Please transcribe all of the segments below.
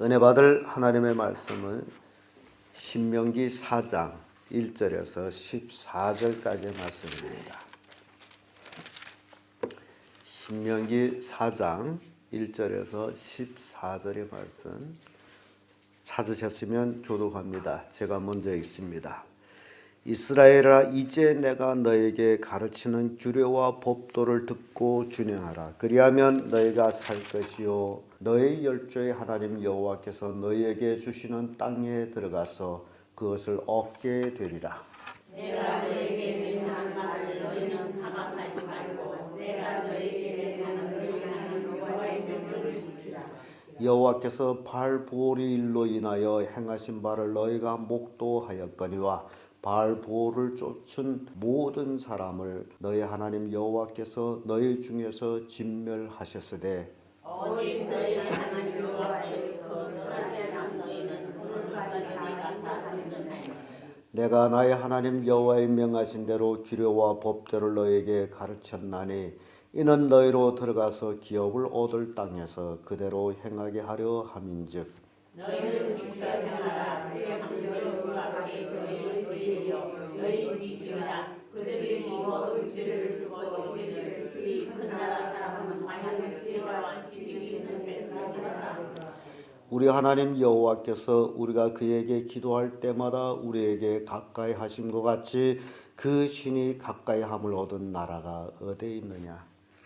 은혜 받을 하나님의 말씀은 신명기 4장 1절에서 14절까지의 말씀입니다. 신명기 4장 1절에서 14절의 말씀 찾으셨으면 교독합니다. 제가 먼저 읽습니다. 이스라엘아, 이제 내가 너에게 가르치는 규례와 법도를 듣고 준행하라. 그리하면 너희가 살 것이요 너희 열조의 하나님 여호와께서 너희에게 주시는 땅에 들어가서 그것을 얻게 되리라. 내가 너희에게 명령한 말을 너희는 가만하지 말고 내가 너희에게 명하는 너희 하나님 여호와의 명령을 지키라. 여호와께서 바알보올의 일로 인하여 행하신 바를 너희가 목도하였거니와 바알보올을 쫓은 모든 사람을 너희 하나님 여호와께서 너희 중에서 진멸하셨으되 오직 너희 하나님 여호와의 그 너희의 남 너희는 오늘까지 내가 다 선언하였노라. 내가 나의 하나님 여호와의 명하신 대로 규례와 법대로 너희에게 가르쳤나니 이는 너희로 들어가서 기업을 얻을 땅에서 그대로 행하게 하려 함인즉 너희는 지켜 행하라. 이것은 여호와 앞에서 너희 지혜요 너희 지식이라. 그들이 이 모든 규례를 듣고 이르기를 이 큰 나라 사람은 마냥 지혜와 지식이 있는 백성이라. 우리 하나님 여호와께서 우리가 그에게 기도할 때마다 우리에게 가까이 하신 것 같이 그 신이 가까이 함을 얻은 나라가 어디에 있느냐?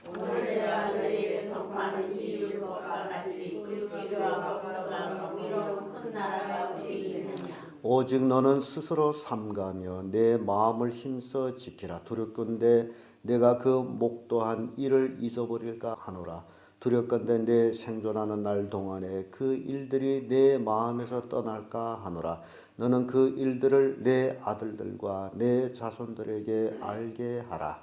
오늘 내가 너희에게 선포하는 이 율법과 같이 그 규례와 법도가 공의로운 큰 나라가 어디에 있느냐? 오직 너는 스스로 삼가며 내 마음을 힘써 지키라. 두렵건대 내가 그 목도한 일을 잊어버릴까 하노라. 두렵건대 내 생존하는 날 동안에 그 일들이 내 마음에서 떠날까 하노라. 너는 그 일들을 내 아들들과 내 자손들에게 알게 하라.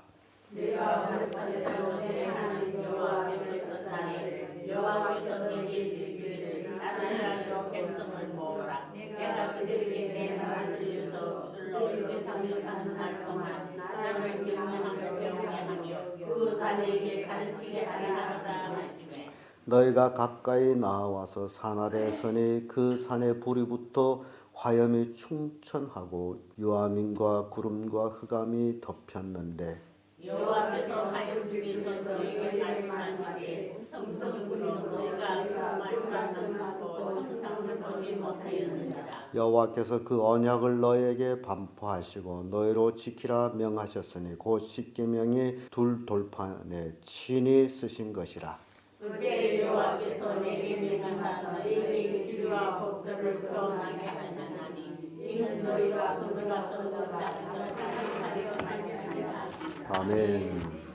내가 어느 산에서 내 하나님 여호와 앞에서 섰나니 여호와께서 내게 이르시기를 나를 향하여 백성을 모으라. 내가 그들에게 내 말을 들려서 그들로 이 세상에 사는 날 동안 나를 경외하며 경외하며 그 자녀에게 가르치게 하리라 하시매 너희가 가까이 나와서 산 아래 서니 그 산에 불이 붙어 화염이 충천하고 유아민과 구름과 흑암이 덮였는데 여호와께서 하여 주께서 너희에게 말씀하시되 성성으로 너희가 그 말씀을 듣고 형상을 보지 못하였느니라. 여호와께서 그 언약을 너희에게 반포하시고 너희로 지키라 명하셨으니 곧 십계명이 둘 돌판에 친히 쓰신 것이라. 그때 여호와께서 내게 명하사 너희에게 규례와 법도를 표현하게 하셨나니 이는 너희가 들어가서 그 땅에서 하려 하셨느니라. 아멘.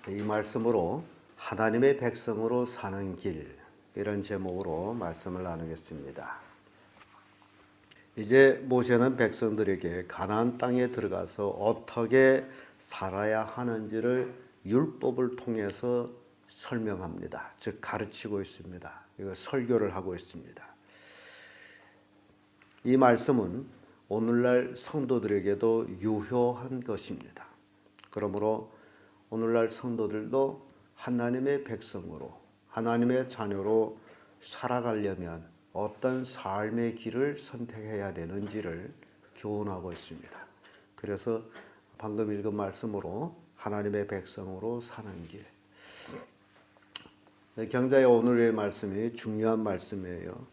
이 말씀으로 하나님의 백성으로 사는 길, 이런 제목으로 말씀을 나누겠습니다. 이제 모세는 백성들에게 가나안 땅에 들어가서 어떻게 살아야 하는지를 율법을 통해서 설명합니다. 즉 가르치고 있습니다. 이거 설교를 하고 있습니다. 이 말씀은 오늘날 성도들에게도 유효한 것입니다. 그러므로 오늘날 성도들도 하나님의 백성으로, 하나님의 자녀로 살아가려면 어떤 삶의 길을 선택해야 되는지를 교훈하고 있습니다. 그래서 방금 읽은 말씀으로 하나님의 백성으로 사는 길. 경자의 오늘의 말씀이 중요한 말씀이에요.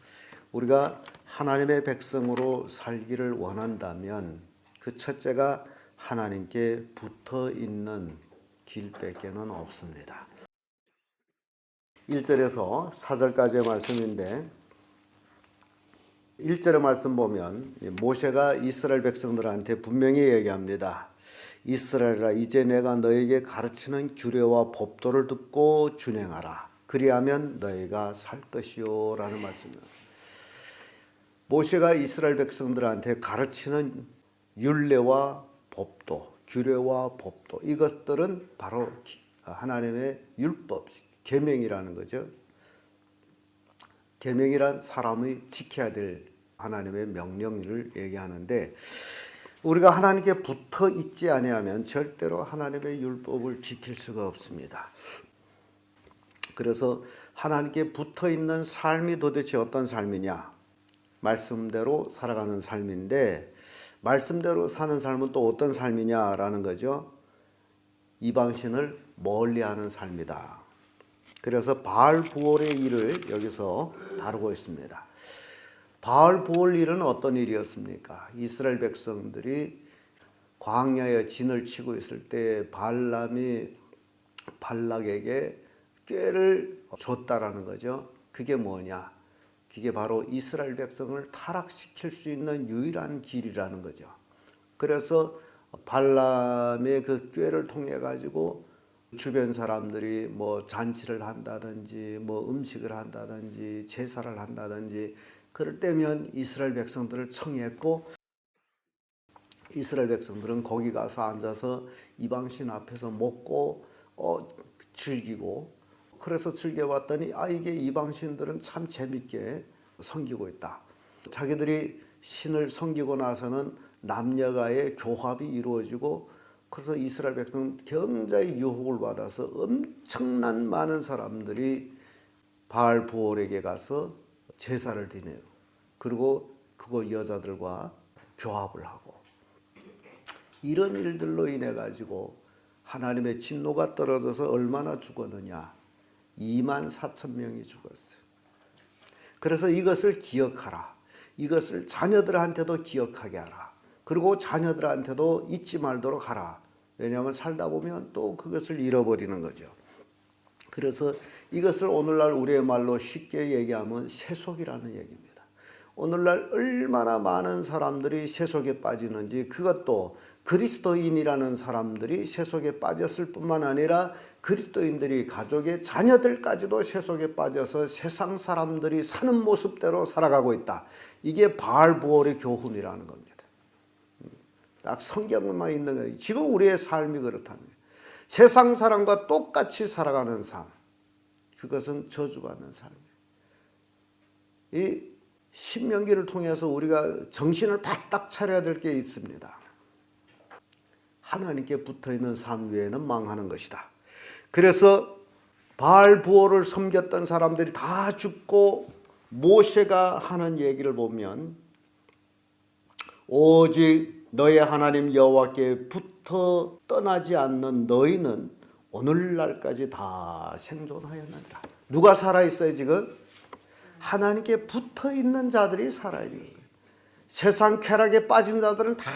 우리가 하나님의 백성으로 살기를 원한다면 그 첫째가 하나님께 붙어 있는 길밖에는 없습니다. 1절에서 4절까지의 말씀인데 1절의 말씀 보면 모세가 이스라엘 백성들한테 분명히 얘기합니다. 이스라엘아, 이제 내가 너에게 가르치는 규례와 법도를 듣고 준행하라. 그리하면 너희가 살 것이요 라는 말씀입니다. 모세가 이스라엘 백성들한테 가르치는 율례와 법도, 규례와 법도, 이것들은 바로 하나님의 율법, 계명이라는 거죠. 계명이란 사람이 지켜야 될 하나님의 명령을 얘기하는데 우리가 하나님께 붙어 있지 아니하면 절대로 하나님의 율법을 지킬 수가 없습니다. 그래서 하나님께 붙어 있는 삶이 도대체 어떤 삶이냐? 말씀대로 살아가는 삶인데, 말씀대로 사는 삶은 또 어떤 삶이냐라는 거죠. 이방신을 멀리하는 삶이다. 그래서 바알 부올의 일을 여기서 다루고 있습니다. 바알 부올 일은 어떤 일이었습니까? 이스라엘 백성들이 광야에 진을 치고 있을 때 발람이 발락에게 꾀를 줬다라는 거죠. 그게 뭐냐? 그게 바로 이스라엘 백성을 타락시킬 수 있는 유일한 길이라는 거죠. 그래서 발람의 그 꾀를 통해 가지고 주변 사람들이 뭐 잔치를 한다든지 뭐 음식을 한다든지 제사를 한다든지 그럴 때면 이스라엘 백성들을 청했고, 이스라엘 백성들은 거기 가서 앉아서 이방신 앞에서 먹고 즐기고, 그래서 즐겨봤더니 이게 이방신들은 참 재밌게 섬기고 있다. 자기들이 신을 섬기고 나서는 남녀가의 교합이 이루어지고, 그래서 이스라엘 백성은 굉장히 유혹을 받아서 엄청난 많은 사람들이 바알 부올에게 가서 제사를 드려요. 그리고 그거 여자들과 교합을 하고, 이런 일들로 인해 가지고 하나님의 진노가 떨어져서 얼마나 죽었느냐? 24,000명이 죽었어요. 그래서 이것을 기억하라. 이것을 자녀들한테도 기억하게 하라. 그리고 자녀들한테도 잊지 말도록 하라. 왜냐하면 살다 보면 또 그것을 잃어버리는 거죠. 그래서 이것을 오늘날 우리의 말로 쉽게 얘기하면 세속이라는 얘기입니다. 오늘날 얼마나 많은 사람들이 세속에 빠지는지, 그것도 그리스도인이라는 사람들이 세속에 빠졌을 뿐만 아니라 그리스도인들이 가족의 자녀들까지도 세속에 빠져서 세상 사람들이 사는 모습대로 살아가고 있다. 이게 바알 부올의 교훈이라는 겁니다. 딱 성경만 있는 거예요. 지금 우리의 삶이 그렇다는 거예요. 세상 사람과 똑같이 살아가는 삶, 그것은 저주받는 삶이에요. 이 신명기를 통해서 우리가 정신을 바짝 차려야 될 게 있습니다. 하나님께 붙어있는 삶 외에는 망하는 것이다. 그래서 바알 부올을 섬겼던 사람들이 다 죽고, 모세가 하는 얘기를 보면 오직 너의 하나님 여호와께 붙어 떠나지 않는 너희는 오늘날까지 다 생존하였느니라. 누가 살아있어요 지금? 하나님께 붙어있는 자들이 살아있는 거예요. 세상 쾌락에 빠진 자들은 다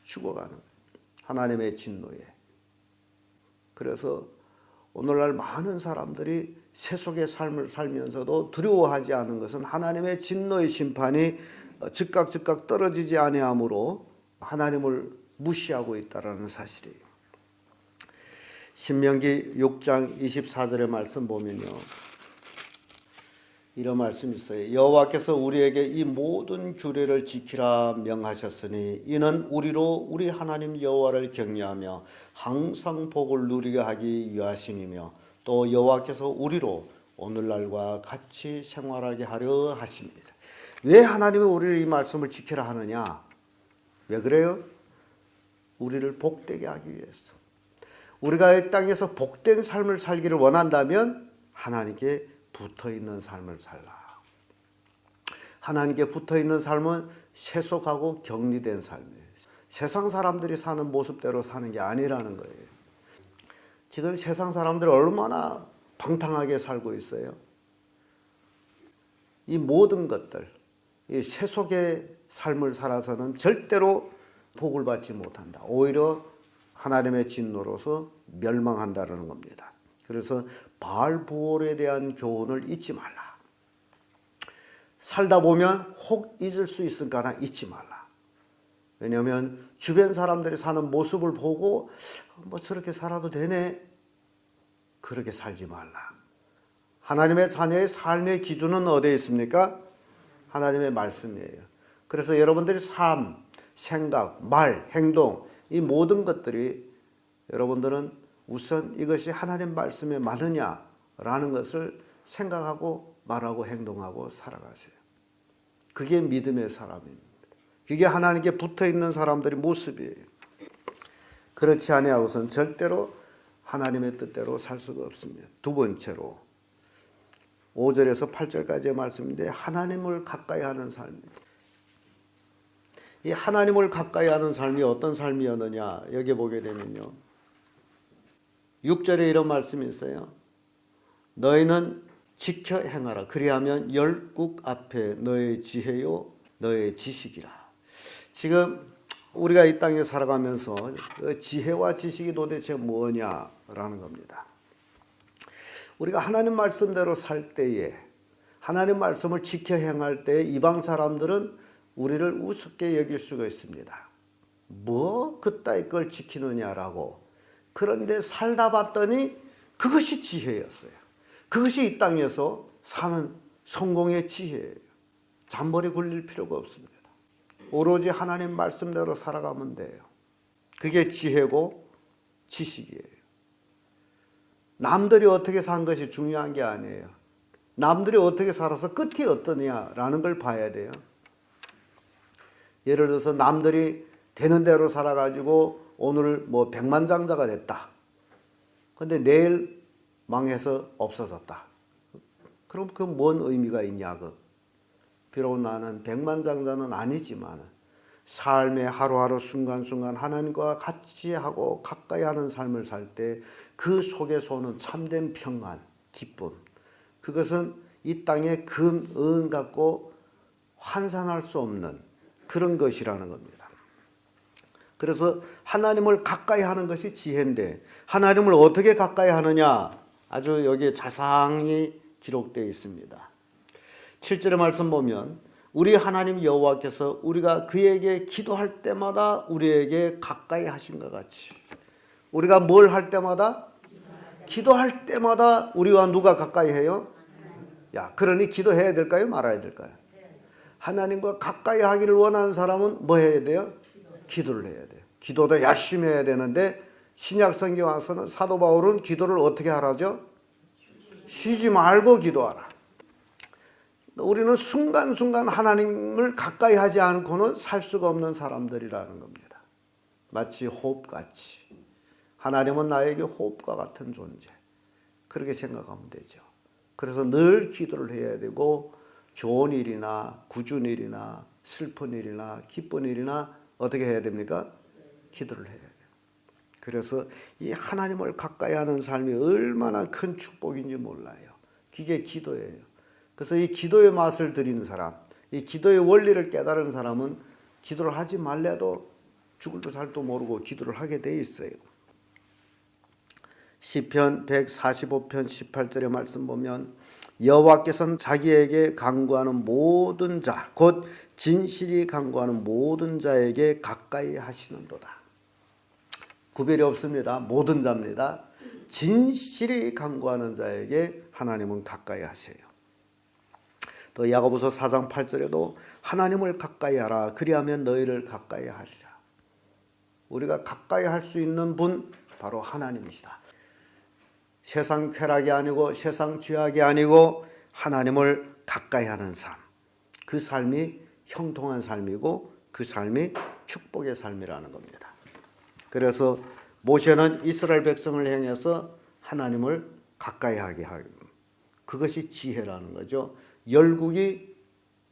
죽어가는 거예요. 하나님의 진노에. 그래서 오늘날 많은 사람들이 세속의 삶을 살면서도 두려워하지 않은 것은 하나님의 진노의 심판이 즉각 떨어지지 아니하므로 하나님을 무시하고 있다는 사실이에요. 신명기 6장 24절의 말씀 보면요, 이런 말씀이 있어요. 여호와께서 우리에게 이 모든 규례를 지키라 명하셨으니 이는 우리로 우리 하나님 여호와를 경외하며 항상 복을 누리게 하기 위하심이며, 또 여호와께서 우리로 오늘날과 같이 생활하게 하려 하십니다. 왜 하나님이 우리를 이 말씀을 지키라 하느냐? 왜 그래요? 우리를 복되게 하기 위해서. 우리가 이 땅에서 복된 삶을 살기를 원한다면 하나님께 붙어있는 삶을 살라. 하나님께 붙어있는 삶은 세속하고 격리된 삶이에요. 세상 사람들이 사는 모습대로 사는 게 아니라는 거예요. 지금 세상 사람들이 얼마나 방탕하게 살고 있어요. 이 모든 것들, 이 세속의 삶을 살아서는 절대로 복을 받지 못한다. 오히려 하나님의 진노로서 멸망한다는 겁니다. 그래서 바알 부올에 대한 교훈을 잊지 말라. 살다 보면 혹 잊을 수 있을까나 잊지 말라. 왜냐하면 주변 사람들이 사는 모습을 보고 뭐 저렇게 살아도 되네, 그렇게 살지 말라. 하나님의 자녀의 삶의 기준은 어디에 있습니까? 하나님의 말씀이에요. 그래서 여러분들이 삶, 생각, 말, 행동, 이 모든 것들이 여러분들은 우선 이것이 하나님 말씀에 맞느냐라는 것을 생각하고 말하고 행동하고 살아가세요. 그게 믿음의 사람입니다. 그게 하나님께 붙어있는 사람들의 모습이에요. 그렇지 아니하고서는 절대로 하나님의 뜻대로 살 수가 없습니다. 두 번째로 5절에서 8절까지의 말씀인데 하나님을 가까이 하는 삶. 이 하나님을 가까이 하는 삶이 어떤 삶이었느냐 여기 보게 되면요. 6절에 이런 말씀이 있어요. 너희는 지켜 행하라. 그리하면 열국 앞에 너의 지혜요 너의 지식이라. 지금 우리가 이 땅에 살아가면서 지혜와 지식이 도대체 뭐냐라는 겁니다. 우리가 하나님 말씀대로 살 때에 하나님 말씀을 지켜 행할 때 이방 사람들은 우리를 우습게 여길 수가 있습니다. 뭐 그따위 걸 지키느냐라고. 그런데 살다 봤더니 그것이 지혜였어요. 그것이 이 땅에서 사는 성공의 지혜예요. 잔머리 굴릴 필요가 없습니다. 오로지 하나님 말씀대로 살아가면 돼요. 그게 지혜고 지식이에요. 남들이 어떻게 산 것이 중요한 게 아니에요. 남들이 어떻게 살아서 끝이 어떠냐라는 걸 봐야 돼요. 예를 들어서 남들이 되는 대로 살아가지고 오늘 뭐 백만장자가 됐다. 근데 내일 망해서 없어졌다. 그럼 그 뭔 의미가 있냐고. 비록 나는 백만장자는 아니지만 삶의 하루하루 순간순간 하나님과 같이 하고 가까이 하는 삶을 살 때 그 속에서 오는 참된 평안, 기쁨. 그것은 이 땅의 금, 은 갖고 환산할 수 없는 그런 것이라는 겁니다. 그래서 하나님을 가까이 하는 것이 지혜인데 하나님을 어떻게 가까이 하느냐 아주 여기에 자세히 기록되어 있습니다. 7절의 말씀 보면 우리 하나님 여호와께서 우리가 그에게 기도할 때마다 우리에게 가까이 하신 것 같이 우리가 뭘 할 때마다 기도할 때마다 우리와 누가 가까이 해요? 야, 그러니 기도해야 될까요? 말아야 될까요? 하나님과 가까이 하기를 원하는 사람은 뭐 해야 돼요? 기도를 해야 돼요. 기도도 열심히 해야 되는데 신약 성경 와서는 사도 바울은 기도를 어떻게 하라죠? 쉬지 말고 기도하라. 우리는 순간순간 하나님을 가까이 하지 않고는 살 수가 없는 사람들이라는 겁니다. 마치 호흡같이. 하나님은 나에게 호흡과 같은 존재. 그렇게 생각하면 되죠. 그래서 늘 기도를 해야 되고 좋은 일이나 굳은 일이나 슬픈 일이나 기쁜 일이나 어떻게 해야 됩니까? 기도를 해야 돼요. 그래서 이 하나님을 가까이 하는 삶이 얼마나 큰 축복인지 몰라요. 그게 기도예요. 그래서 이 기도의 맛을 들이는 사람, 이 기도의 원리를 깨달은 사람은 기도를 하지 말래도 죽을도 살도 모르고 기도를 하게 돼 있어요. 시편 145편 18절의 말씀 보면 여호와께서는 자기에게 간구하는 모든 자, 곧 진실이 간구하는 모든 자에게 가까이 하시는도다. 구별이 없습니다. 모든 자입니다. 진실이 간구하는 자에게 하나님은 가까이 하세요. 또 야고보서 4장 8절에도 하나님을 가까이 하라. 그리하면 너희를 가까이 하리라. 우리가 가까이 할 수 있는 분 바로 하나님이시다. 세상 쾌락이 아니고 세상 죄악이 아니고 하나님을 가까이 하는 삶. 그 삶이 형통한 삶이고 그 삶이 축복의 삶이라는 겁니다. 그래서 모세는 이스라엘 백성을 향해서 하나님을 가까이 하게 하는 그것이 지혜라는 거죠. 열국이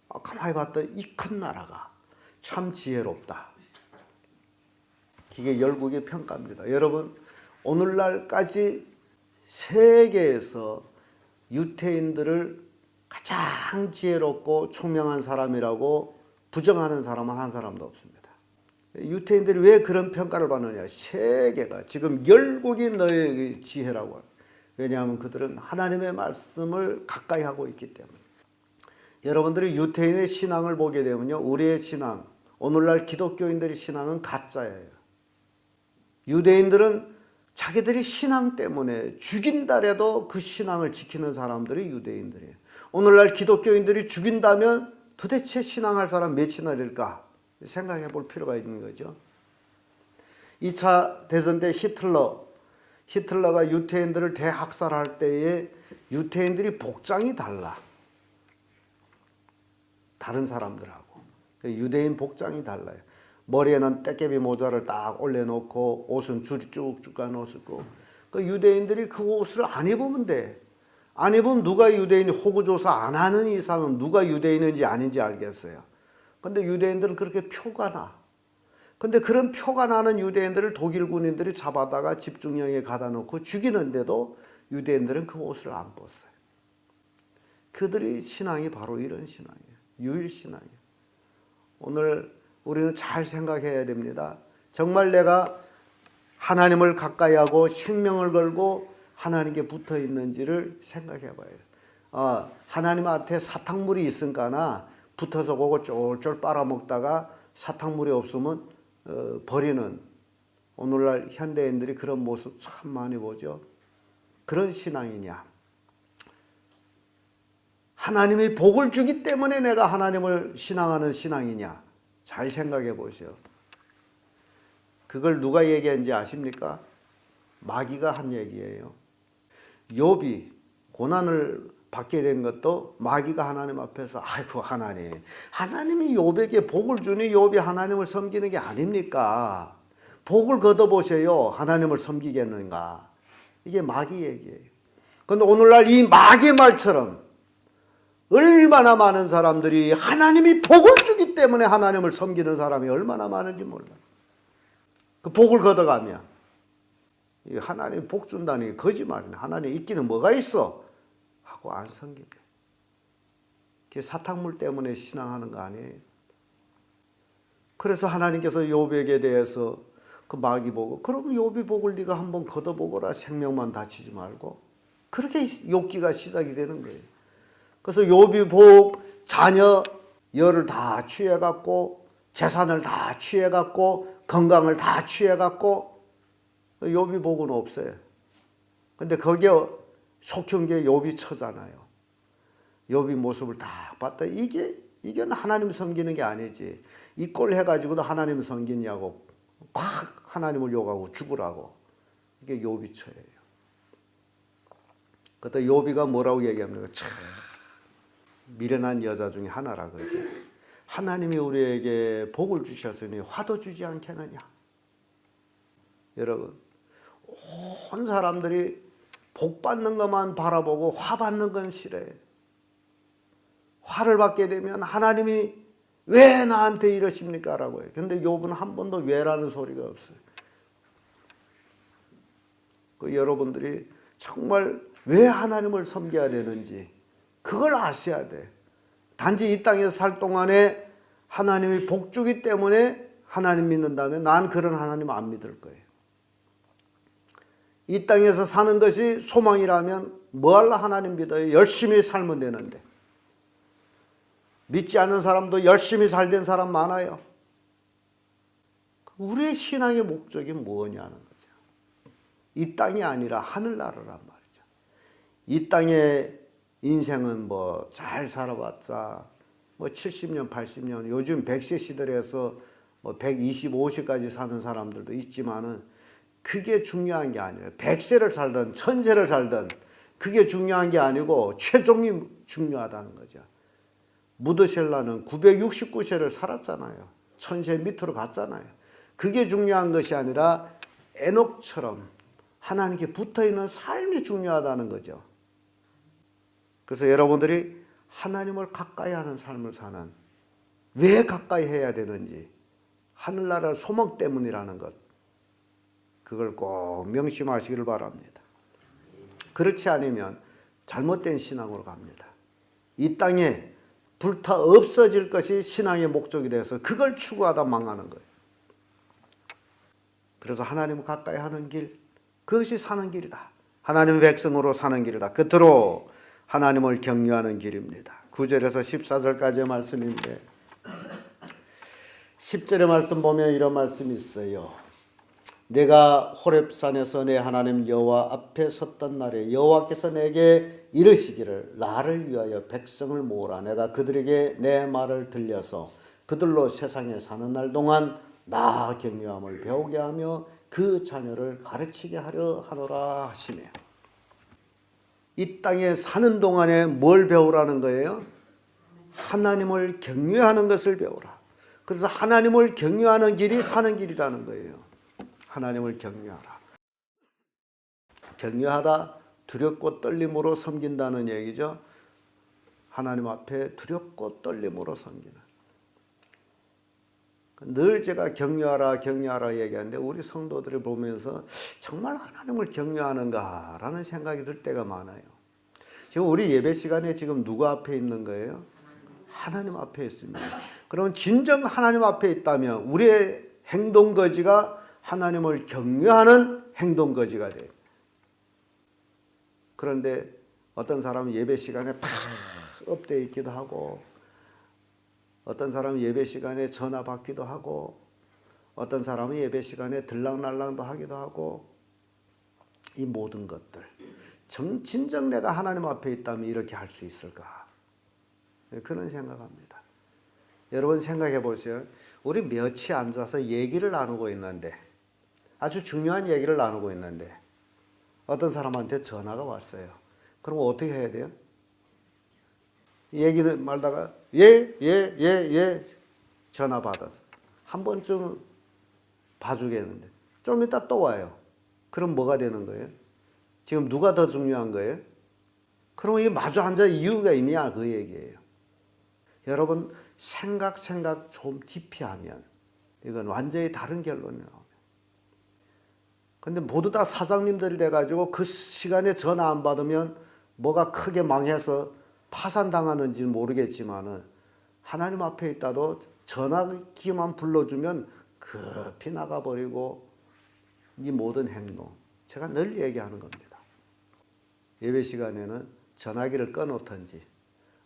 가만히 봤더니 이 큰 나라가 참 지혜롭다. 이게 열국의 평가입니다. 여러분 오늘날까지 세계에서 유태인들을 가장 지혜롭고 총명한 사람이라고 부정하는 사람은 한 사람도 없습니다. 유태인들이 왜 그런 평가를 받느냐. 세계가 지금 열국이 너의 지혜라고. 왜냐하면 그들은 하나님의 말씀을 가까이 하고 있기 때문에. 여러분들이 유태인의 신앙을 보게 되면요, 우리의 신앙, 오늘날 기독교인들의 신앙은 가짜예요. 유대인들은 자기들이 신앙 때문에 죽인다래도 그 신앙을 지키는 사람들이 유대인들이에요. 오늘날 기독교인들이 죽인다면 도대체 신앙할 사람 몇이나 될까 생각해 볼 필요가 있는 거죠. 2차 대전 때 히틀러가 유태인들을 대학살할 때에 유태인들이 복장이 달라. 다른 사람들하고. 유대인 복장이 달라요. 머리에는 떼깨비 모자를 딱 올려놓고 옷은 줄이 쭉쭉 가놓고 그 유대인들이 그 옷을 안 입으면 돼. 안 입으면 누가 유대인이 호구조사 안 하는 이상은 누가 유대인인지 아닌지 알겠어요. 근데 유대인들은 그렇게 표가 나. 근데 그런 표가 나는 유대인들을 독일 군인들이 잡아다가 집중형에 가다 놓고 죽이는데도 유대인들은 그 옷을 안 벗어요. 그들의 신앙이 바로 이런 신앙이에요. 유일신앙이에요. 오늘 우리는 잘 생각해야 됩니다. 정말 내가 하나님을 가까이 하고 생명을 걸고 하나님께 붙어 있는지를 생각해 봐요. 하나님한테 사탕물이 있으니까나 붙어서 그거 쫄쫄 빨아먹다가 사탕물이 없으면 버리는 오늘날 현대인들이 그런 모습 참 많이 보죠. 그런 신앙이냐? 하나님이 복을 주기 때문에 내가 하나님을 신앙하는 신앙이냐? 잘 생각해 보세요. 그걸 누가 얘기한지 아십니까? 마귀가 한 얘기예요. 욥이 고난을 받게 된 것도 마귀가 하나님 앞에서 아이고 하나님이 욥에게 복을 주니 욥이 하나님을 섬기는 게 아닙니까? 복을 걷어보세요. 하나님을 섬기겠는가? 이게 마귀 얘기예요. 그런데 오늘날 이 마귀의 말처럼 얼마나 많은 사람들이 하나님이 복을 주기 때문에 하나님을 섬기는 사람이 얼마나 많은지 몰라요. 그 복을 걷어가면 하나님이 복 준다는 게 거짓말이네. 하나님 있기는 뭐가 있어? 하고 안 섬깁니다. 그게 사탕물 때문에 신앙하는 거 아니에요. 그래서 하나님께서 욥에게 대해서 그 마귀 보고 그럼 욥이 복을 네가 한번 걷어보거라. 생명만 다치지 말고. 그렇게 욥기가 시작이 되는 거예요. 그래서 욥이 복, 자녀, 열을 다 취해갖고 재산을 다 취해갖고 건강을 다 취해갖고 욥이 복은 없어요. 근데 거기에 속힌 게 욥이 처잖아요. 욥이 모습을 딱 봤다. 이게 하나님 섬기는 게 아니지. 이 꼴 해가지고도 하나님 섬기냐고 막 하나님을 욕하고 죽으라고. 이게 욥이 처예요. 그때 욥이가 뭐라고 얘기합니까? 참 미련한 여자 중에 하나라 그러죠. 하나님이 우리에게 복을 주셨으니 화도 주지 않겠느냐. 여러분 온 사람들이 복 받는 것만 바라보고 화 받는 건 싫어해. 화를 받게 되면 하나님이 왜 나한테 이러십니까? 라고 해요. 근데 욥은 한 번도 왜라는 소리가 없어요. 여러분들이 정말 왜 하나님을 섬겨야 되는지 그걸 아셔야 돼. 단지 이 땅에서 살 동안에 하나님이 복 주기 때문에 하나님 믿는다면 난 그런 하나님 안 믿을 거예요. 이 땅에서 사는 것이 소망이라면 뭐할라 하나님 믿어요? 열심히 살면 되는데. 믿지 않는 사람도 열심히 살된 사람 많아요. 우리의 신앙의 목적이 뭐냐는 거죠. 이 땅이 아니라 하늘나라란 말이죠. 이 땅의 인생은 뭐 잘 살아봤자 뭐 70년, 80년, 요즘 100세 시대에서 뭐 125세까지 사는 사람들도 있지만은 그게 중요한 게 아니라 100세를 살든 1000세를 살든 그게 중요한 게 아니고 최종이 중요하다는 거죠. 무드셀라는 969세를 살았잖아요. 1000세 밑으로 갔잖아요. 그게 중요한 것이 아니라 에녹처럼 하나님께 붙어있는 삶이 중요하다는 거죠. 그래서 여러분들이 하나님을 가까이 하는 삶을 사는 왜 가까이 해야 되는지 하늘나라 소망 때문이라는 것 그걸 꼭 명심하시기를 바랍니다. 그렇지 않으면 잘못된 신앙으로 갑니다. 이 땅에 불타 없어질 것이 신앙의 목적이 돼서 그걸 추구하다 망하는 거예요. 그래서 하나님을 가까이 하는 길 그것이 사는 길이다. 하나님의 백성으로 사는 길이다. 끝으로 하나님을 경외하는 길입니다. 9절에서 14절까지의 말씀인데 10절의 말씀 보면 이런 말씀이 있어요. 내가 호렙산에서 내 하나님 여호와 앞에 섰던 날에 여호와께서 내게 이르시기를 나를 위하여 백성을 모으라. 내가 그들에게 내 말을 들려서 그들로 세상에 사는 날 동안 나 경외함을 배우게 하며 그 자녀를 가르치게 하려 하노라 하시며 이 땅에 사는 동안에 뭘 배우라는 거예요? 하나님을 경외하는 것을 배우라. 그래서 하나님을 경외하는 길이 사는 길이라는 거예요. 하나님을 경외하라. 경외하다 두렵고 떨림으로 섬긴다는 얘기죠. 하나님 앞에 두렵고 떨림으로 섬기는. 늘 제가 격려하라 얘기하는데 우리 성도들을 보면서 정말 하나님을 격려하는가라는 생각이 들 때가 많아요. 지금 우리 예배 시간에 지금 누구 앞에 있는 거예요? 하나님 앞에 있습니다. 그러면 진정 하나님 앞에 있다면 우리의 행동거지가 하나님을 격려하는 행동거지가 돼요. 그런데 어떤 사람은 예배 시간에 팍 업돼 있기도 하고, 어떤 사람은 예배 시간에 전화 받기도 하고, 어떤 사람은 예배 시간에 들락날락도 하기도 하고, 이 모든 것들 진정 내가 하나님 앞에 있다면 이렇게 할 수 있을까? 그런 생각합니다. 여러분 생각해 보세요. 우리 몇이 앉아서 얘기를 나누고 있는데, 아주 중요한 얘기를 나누고 있는데 어떤 사람한테 전화가 왔어요. 그럼 어떻게 해야 돼요? 얘기를 말다가 예 전화 받아서 한 번쯤 봐주겠는데 좀 이따 또 와요. 그럼 뭐가 되는 거예요? 지금 누가 더 중요한 거예요? 그럼 이 마주 앉아 이유가 있냐 그 얘기예요. 여러분 생각 좀 깊이 하면 이건 완전히 다른 결론이 나옵니다. 근데 모두 다 사장님들이 돼가지고 그 시간에 전화 안 받으면 뭐가 크게 망해서 파산당하는지는 모르겠지만은 하나님 앞에 있다도 전화기만 불러주면 급히 나가버리고 이 모든 행동 제가 늘 얘기하는 겁니다. 예배 시간에는 전화기를 꺼놓든지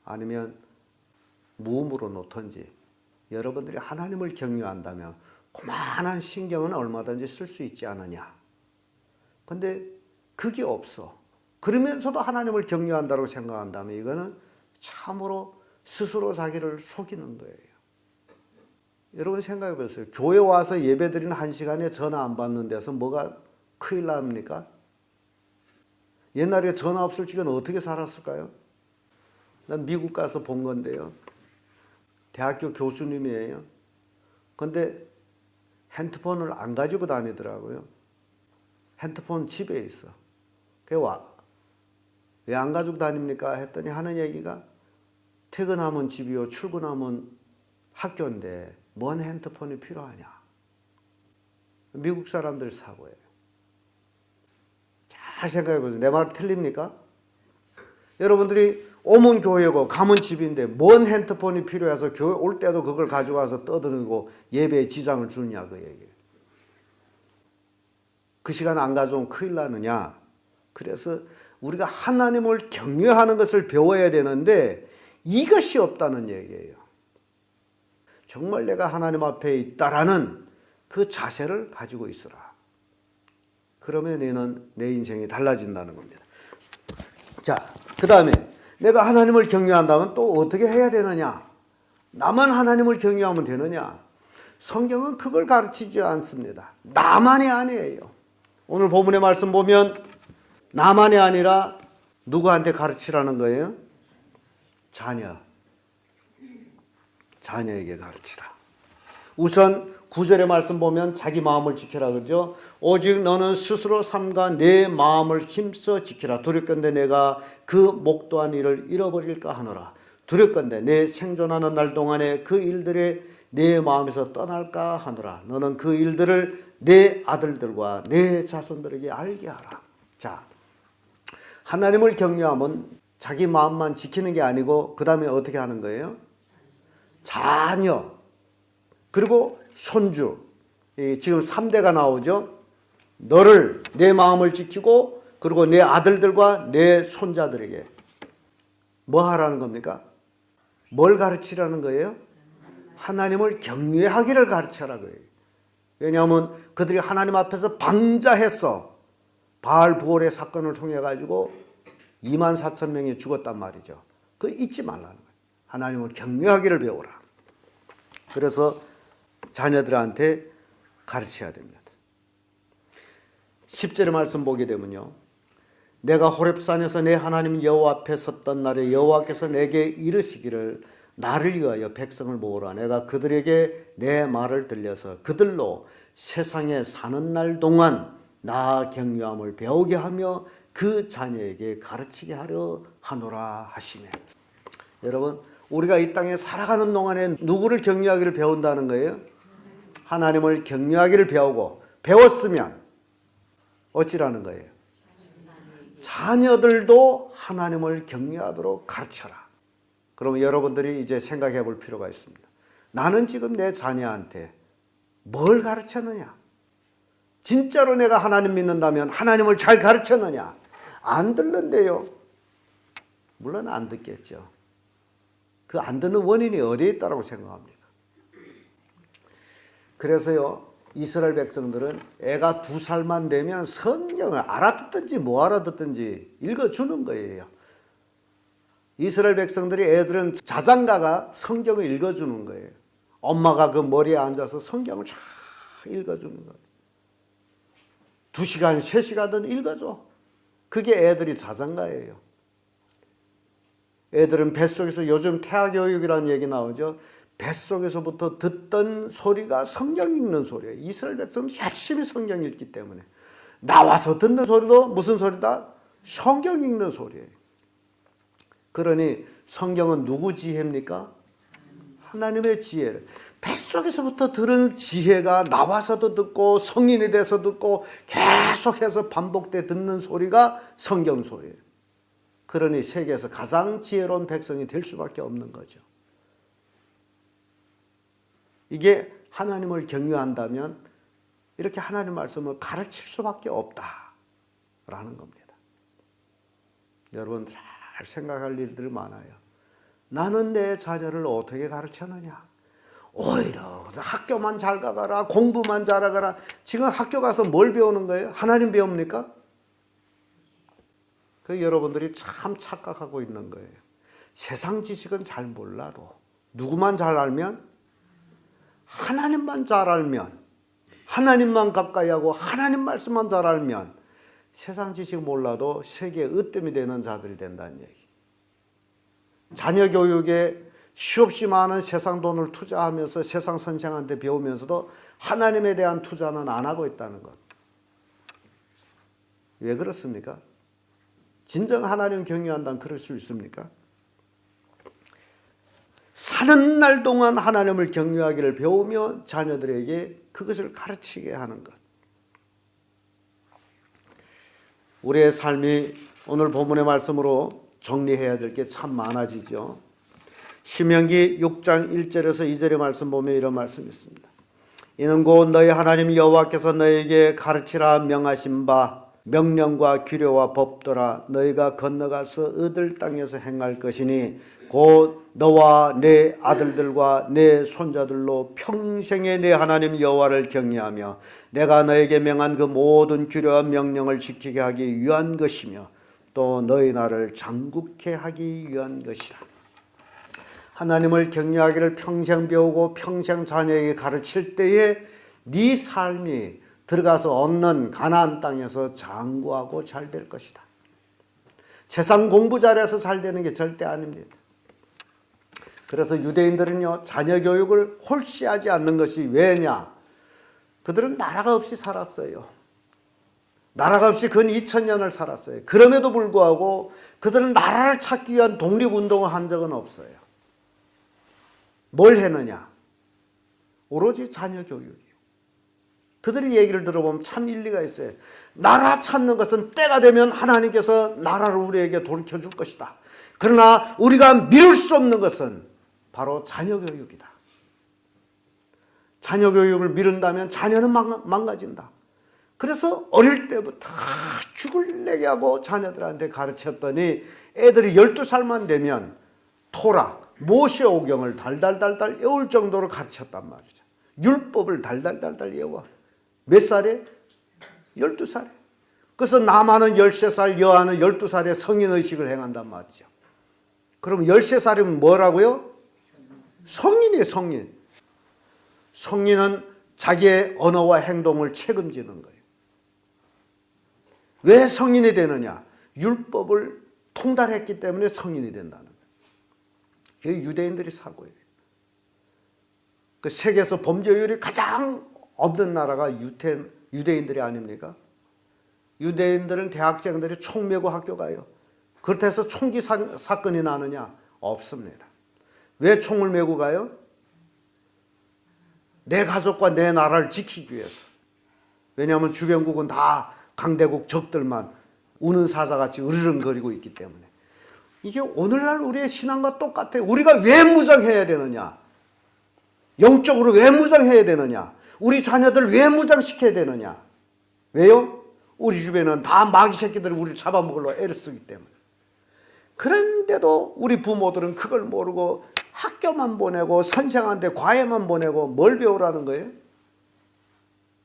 아니면 무음으로 놓든지 여러분들이 하나님을 격려한다면 그만한 신경은 얼마든지 쓸 수 있지 않느냐. 근데 그게 없어. 그러면서도 하나님을 격려한다고 생각한다면 이거는 참으로 스스로 자기를 속이는 거예요. 여러분 생각해 보세요. 교회 와서 예배 드리는 1시간에 전화 안 받는 데서 뭐가 큰일 납니까? 옛날에 전화 없을 적은 어떻게 살았을까요? 난 미국 가서 본 건데요. 대학교 교수님이에요. 근데 핸드폰을 안 가지고 다니더라고요. 핸드폰 집에 있어. 왜 안 가지고 다닙니까? 했더니 하는 얘기가 퇴근하면 집이요, 출근하면 학교인데 뭔 핸드폰이 필요하냐. 미국 사람들 사고예요. 잘 생각해 보세요. 내 말 틀립니까? 여러분들이 오면 교회고 가면 집인데 뭔 핸드폰이 필요해서 교회 올 때도 그걸 가지고 와서 떠드는 예배에 지장을 주느냐 그 얘기예요. 그 시간 안 가져오면 큰일 나느냐. 그래서 우리가 하나님을 격려하는 것을 배워야 되는데 이것이 없다는 얘기예요. 정말 내가 하나님 앞에 있다라는 그 자세를 가지고 있으라. 그러면 너는 내 인생이 달라진다는 겁니다. 자, 그 다음에 내가 하나님을 격려한다면 또 어떻게 해야 되느냐? 나만 하나님을 격려하면 되느냐? 성경은 그걸 가르치지 않습니다. 나만이 아니에요. 오늘 본문의 말씀 보면 나만이 아니라 누구한테 가르치라는 거예요? 자녀에게 가르치라. 우선 9절의 말씀 보면 자기 마음을 지키라 그러죠. 오직 너는 스스로 삼가 내 마음을 힘써 지키라. 두렵건대 내가 그 목도한 일을 잃어버릴까 하노라. 두렵건대 내 생존하는 날 동안에 그 일들이 내 마음에서 떠날까 하노라. 너는 그 일들을 내 아들들과 내 자손들에게 알게 하라. 자, 하나님을 격려하면 자기 마음만 지키는 게 아니고 그 다음에 어떻게 하는 거예요? 자녀 그리고 손주. 지금 3대가 나오죠. 너를 내 마음을 지키고 그리고 내 아들들과 내 손자들에게 뭐 하라는 겁니까? 뭘 가르치라는 거예요? 하나님을 격려하기를 가르쳐라 거예요. 왜냐하면 그들이 하나님 앞에서 방자했어. 바알 부올의 사건을 통해 가지고 24,000명이 죽었단 말이죠. 그거 잊지 말라는 거예요. 하나님을 격려하기를 배우라. 그래서 자녀들한테 가르쳐야 됩니다. 10절의 말씀 보게 되면요. 내가 호렙산에서 내 하나님 여호와 앞에 섰던 날에 여호와께서 내게 이르시기를 나를 위하여 백성을 모으라. 내가 그들에게 내 말을 들려서 그들로 세상에 사는 날 동안 나 격려함을 배우게 하며 그 자녀에게 가르치게 하려 하노라 하시네. 여러분, 우리가 이 땅에 살아가는 동안에 누구를 격려하기를 배운다는 거예요? 하나님을 격려하기를 배우고, 배웠으면 어찌라는 거예요? 자녀들도 하나님을 격려하도록 가르쳐라. 그럼 여러분들이 이제 생각해 볼 필요가 있습니다. 나는 지금 내 자녀한테 뭘 가르쳤느냐? 진짜로 내가 하나님 믿는다면 하나님을 잘 가르쳤느냐? 안 듣는데요. 물론 안 듣겠죠. 그 안 듣는 원인이 어디에 있다고 생각합니까? 그래서요, 이스라엘 백성들은 애가 2살만 되면 성경을 알아듣든지 뭐 알아듣든지 읽어주는 거예요. 이스라엘 백성들이 애들은 자장가가 성경을 읽어주는 거예요. 엄마가 그 머리에 앉아서 성경을 쫙 읽어주는 거예요. 2시간, 3시간은 읽어줘. 그게 애들이 자장가예요. 애들은 뱃속에서 요즘 태아교육이라는 얘기 나오죠. 뱃속에서부터 듣던 소리가 성경 읽는 소리예요. 이스라엘 백성은 열심히 성경 읽기 때문에 나와서 듣는 소리도 무슨 소리다? 성경 읽는 소리예요. 그러니 성경은 누구 지혜입니까? 하나님의 지혜를. 뱃속에서부터 들은 지혜가 나와서도 듣고 성인이 돼서 듣고 계속해서 반복돼 듣는 소리가 성경 소리예요. 그러니 세계에서 가장 지혜로운 백성이 될 수밖에 없는 거죠. 이게 하나님을 경외한다면 이렇게 하나님 말씀을 가르칠 수밖에 없다라는 겁니다. 여러분 잘 생각할 일들이 많아요. 나는 내 자녀를 어떻게 가르쳤느냐? 오히려 학교만 잘 가거라, 공부만 잘하거라. 지금 학교 가서 뭘 배우는 거예요? 하나님 배웁니까? 그 여러분들이 참 착각하고 있는 거예요. 세상 지식은 잘 몰라도 누구만 잘 알면? 하나님만 잘 알면, 하나님만 가까이 하고 하나님 말씀만 잘 알면 세상 지식 몰라도 세계의 으뜸이 되는 자들이 된다는 얘기. 자녀 교육에 수없이 많은 세상 돈을 투자하면서 세상 선생한테 배우면서도 하나님에 대한 투자는 안 하고 있다는 것. 왜 그렇습니까? 진정 하나님 경외한다면 그럴 수 있습니까? 사는 날 동안 하나님을 경외하기를 배우며 자녀들에게 그것을 가르치게 하는 것. 우리의 삶이 오늘 본문의 말씀으로 정리해야 될 게 참 많아지죠. 신명기 6장 1절에서 2절의 말씀 보면 이런 말씀이 있습니다. 이는 곧 너희 하나님 여호와께서 너희에게 가르치라 명하신 바 명령과 규례와 법도라 너희가 건너가서 얻을 땅에서 행할 것이니 곧 너와 내 아들들과 내 손자들로 평생에 내 하나님 여호와를 경외하며 내가 너에게 명한 그 모든 규례와 명령을 지키게 하기 위한 것이며 또 너희 나라를 장국케 하기 위한 것이라. 하나님을 경외하기를 평생 배우고 평생 자녀에게 가르칠 때에 네 삶이 들어가서 얻는 가나안 땅에서 장구하고 잘 될 것이다. 세상 공부 잘해서 잘 되는 게 절대 아닙니다. 그래서 유대인들은요, 자녀 교육을 홀시하지 않는 것이 왜냐? 그들은 나라가 없이 살았어요. 나라가 없이 근 2000년을 살았어요. 그럼에도 불구하고 그들은 나라를 찾기 위한 독립운동을 한 적은 없어요. 뭘 했느냐? 오로지 자녀 교육이에요. 그들의 얘기를 들어보면 참 일리가 있어요. 나라 찾는 것은 때가 되면 하나님께서 나라를 우리에게 돌려줄 것이다. 그러나 우리가 미룰 수 없는 것은 바로 자녀 교육이다. 자녀 교육을 미룬다면 자녀는 망가진다. 그래서 어릴 때부터 죽을 내게 하고 자녀들한테 가르쳤더니 애들이 12살만 되면 토라, 모세오경을 달달달달 외울 정도로 가르쳤단 말이죠. 율법을 달달달달 외워. 몇 살에? 12살에. 그래서 남한은 13살, 여하는 12살에 성인의식을 행한단 말이죠. 그럼 13살이면 뭐라고요? 성인이에요, 성인. 성인은 자기의 언어와 행동을 책임지는 거예요. 왜 성인이 되느냐? 율법을 통달했기 때문에 성인이 된다는 거예요. 그게 유대인들의 사고예요. 그 세계에서 범죄율이 가장 없는 나라가 유대인들이 아닙니까? 유대인들은 대학생들이 총 메고 학교 가요. 그렇다 해서 총기 사건이 나느냐? 없습니다. 왜 총을 메고 가요? 내 가족과 내 나라를 지키기 위해서. 왜냐하면 주변국은 다 강대국 적들만 우는 사자같이 으르렁거리고 있기 때문에. 이게 오늘날 우리의 신앙과 똑같아요. 우리가 왜 무장해야 되느냐? 영적으로 왜 무장해야 되느냐? 우리 자녀들 왜 무장시켜야 되느냐? 왜요? 우리 주변은 다 마귀 새끼들이 우리를 잡아먹으려 애를 쓰기 때문에. 그런데도 우리 부모들은 그걸 모르고 학교만 보내고 선생한테 과외만 보내고 뭘 배우라는 거예요?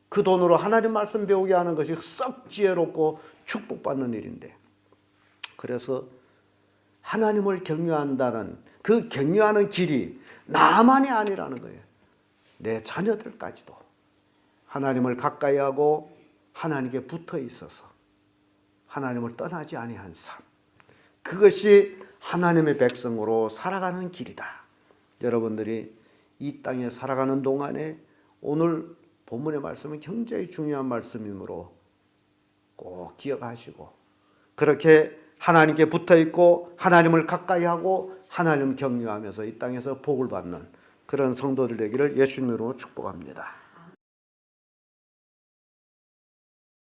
그 돈으로 하나님 말씀 배우게 하는 것이 썩 지혜롭고 축복받는 일인데. 그래서 하나님을 경외한다는 그 경외하는 길이 나만이 아니라는 거예요. 내 자녀들까지도 하나님을 가까이 하고 하나님께 붙어 있어서 하나님을 떠나지 아니한 삶. 그것이 하나님의 백성으로 살아가는 길이다. 여러분들이 이 땅에 살아가는 동안에 오늘 본문의 말씀은 굉장히 중요한 말씀이므로 꼭 기억하시고 그렇게 하나님께 붙어 있고 하나님을 가까이 하고 하나님을 경외하면서 이 땅에서 복을 받는 그런 성도들 되기를 예수님으로 축복합니다.